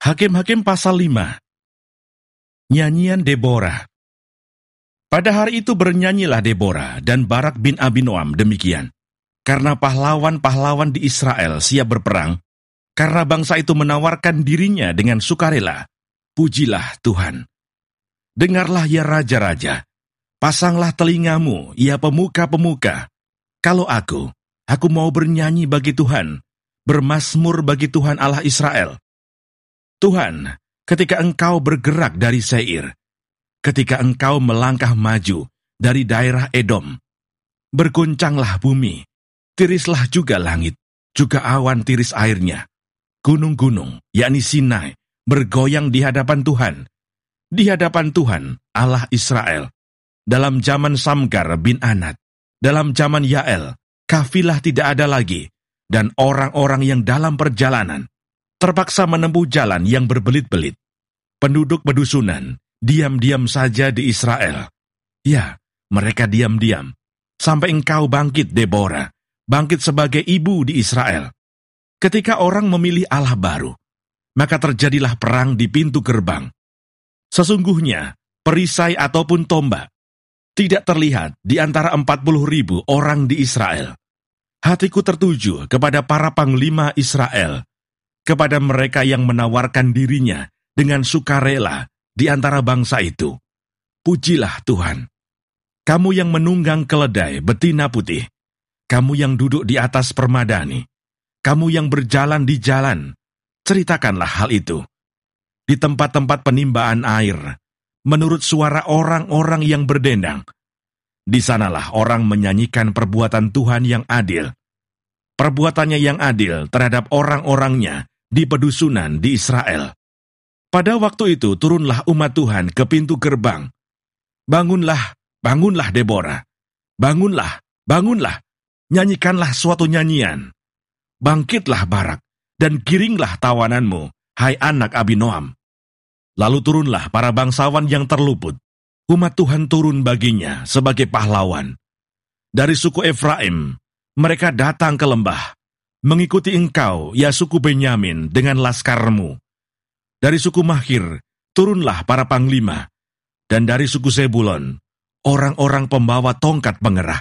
Hakim-Hakim pasal 5. Nyanyian Deborah. Pada hari itu bernyanyilah Deborah dan Barak bin Abinoam demikian. Karena pahlawan-pahlawan di Israel siap berperang, karena bangsa itu menawarkan dirinya dengan sukarela. Pujilah Tuhan. Dengarlah ya raja-raja, pasanglah telingamu ya pemuka-pemuka. Kalau aku mau bernyanyi bagi Tuhan, bermazmur bagi Tuhan Allah Israel. Tuhan, ketika Engkau bergerak dari Seir, ketika Engkau melangkah maju dari daerah Edom, berguncanglah bumi, tirislah juga langit, juga awan tiris airnya. Gunung-gunung, yakni Sinai, bergoyang di hadapan Tuhan Allah Israel. Dalam zaman Samgar bin Anat, dalam zaman Yael, kafilah tidak ada lagi, dan orang-orang yang dalam perjalanan terpaksa menempuh jalan yang berbelit-belit. Penduduk pedusunan diam-diam saja di Israel. Ya, mereka diam-diam, sampai engkau bangkit, Deborah, bangkit sebagai ibu di Israel. Ketika orang memilih Allah baru, maka terjadilah perang di pintu gerbang. Sesungguhnya, perisai ataupun tombak tidak terlihat di antara 40.000 orang di Israel. Hatiku tertuju kepada para panglima Israel, kepada mereka yang menawarkan dirinya dengan sukarela di antara bangsa itu. Pujilah Tuhan. Kamu yang menunggang keledai betina putih, kamu yang duduk di atas permadani, kamu yang berjalan di jalan, ceritakanlah hal itu. Di tempat-tempat penimbaan air, menurut suara orang-orang yang berdendang, di sanalah orang menyanyikan perbuatan Tuhan yang adil. Perbuatannya yang adil terhadap orang-orangnya di pedusunan di Israel. Pada waktu itu turunlah umat Tuhan ke pintu gerbang. Bangunlah, bangunlah Deborah. Bangunlah, bangunlah. Nyanyikanlah suatu nyanyian. Bangkitlah Barak, dan giringlah tawananmu, hai anak Abinoam. Lalu turunlah para bangsawan yang terluput. Umat Tuhan turun baginya sebagai pahlawan. Dari suku Efraim, mereka datang ke lembah, mengikuti engkau, ya suku Benyamin, dengan laskarmu. Dari suku Mahir, turunlah para panglima, dan dari suku Zebulon, orang-orang pembawa tongkat pengerah.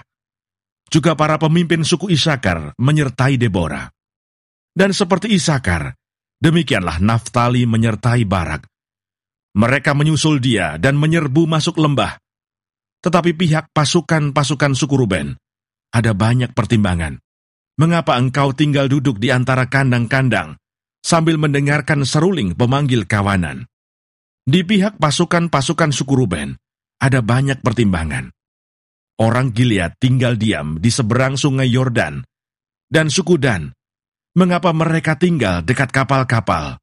Juga para pemimpin suku Isakar menyertai Deborah. Dan seperti Isakar, demikianlah Naftali menyertai Barak. Mereka menyusul dia dan menyerbu masuk lembah. Tetapi pihak pasukan-pasukan suku Ruben, ada banyak pertimbangan. Mengapa engkau tinggal duduk di antara kandang-kandang, sambil mendengarkan seruling pemanggil kawanan? Di pihak pasukan-pasukan suku Ruben, ada banyak pertimbangan. Orang Gilead tinggal diam di seberang sungai Yordan, dan suku Dan, mengapa mereka tinggal dekat kapal-kapal?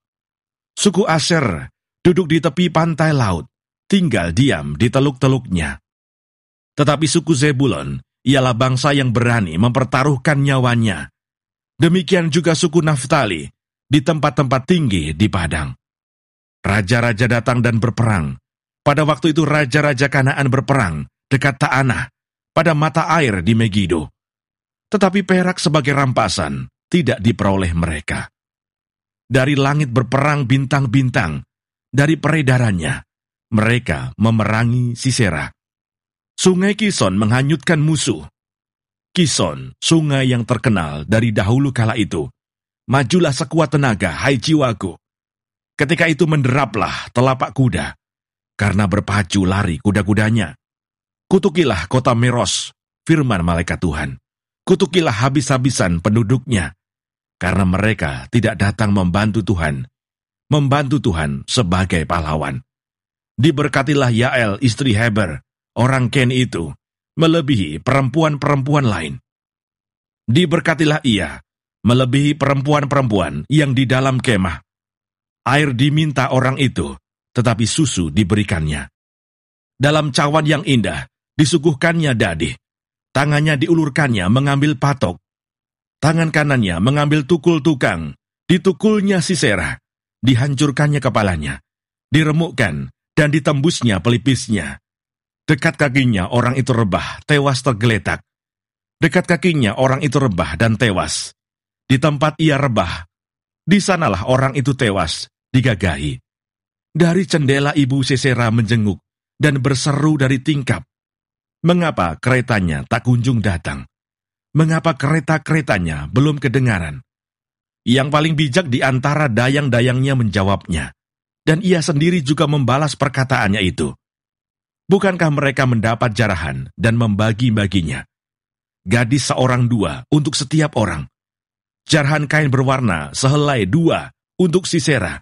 Suku Aser duduk di tepi pantai laut, tinggal diam di teluk-teluknya. Tetapi suku Zebulon ialah bangsa yang berani mempertaruhkan nyawanya. Demikian juga suku Naftali di tempat-tempat tinggi di padang. Raja-raja datang dan berperang. Pada waktu itu raja-raja Kanaan berperang dekat Ta'anah, pada mata air di Megido. Tetapi perak sebagai rampasan tidak diperoleh mereka. Dari langit berperang bintang-bintang, dari peredarannya, mereka memerangi Sisera. Sungai Kison menghanyutkan musuh. Kison, sungai yang terkenal dari dahulu kala itu. Majulah sekuat tenaga, hai jiwaku. Ketika itu menderaplah telapak kuda, karena berpacu lari kuda-kudanya. Kutukilah kota Meros, firman malaikat Tuhan. Kutukilah habis-habisan penduduknya, karena mereka tidak datang membantu Tuhan sebagai pahlawan. Diberkatilah Yael istri Heber, orang Ken itu, melebihi perempuan-perempuan lain. Diberkatilah ia, melebihi perempuan-perempuan yang di dalam kemah. Air diminta orang itu, tetapi susu diberikannya. Dalam cawan yang indah, disuguhkannya dadih. Tangannya diulurkannya mengambil patok. Tangan kanannya mengambil tukul tukang. Ditukulnya Sisera. Dihancurkannya kepalanya. Diremukkan dan ditembusnya pelipisnya. Dekat kakinya orang itu rebah, tewas tergeletak. Dekat kakinya orang itu rebah dan tewas. Di tempat ia rebah, di sanalah orang itu tewas, digagahi. Dari jendela ibu Sisera menjenguk dan berseru dari tingkap, "Mengapa keretanya tak kunjung datang? Mengapa kereta-keretanya belum kedengaran?" Yang paling bijak di antara dayang-dayangnya menjawabnya, dan ia sendiri juga membalas perkataannya itu. Bukankah mereka mendapat jarahan dan membagi-baginya? Gadis seorang dua untuk setiap orang. Jarahan kain berwarna sehelai dua untuk Sisera.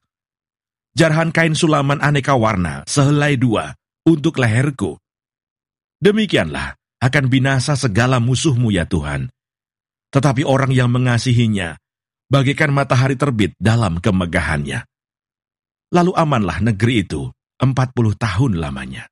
Jarahan kain sulaman aneka warna sehelai dua untuk leherku. Demikianlah akan binasa segala musuhmu ya Tuhan. Tetapi orang yang mengasihinya bagaikan matahari terbit dalam kemegahannya. Lalu amanlah negeri itu 40 tahun lamanya.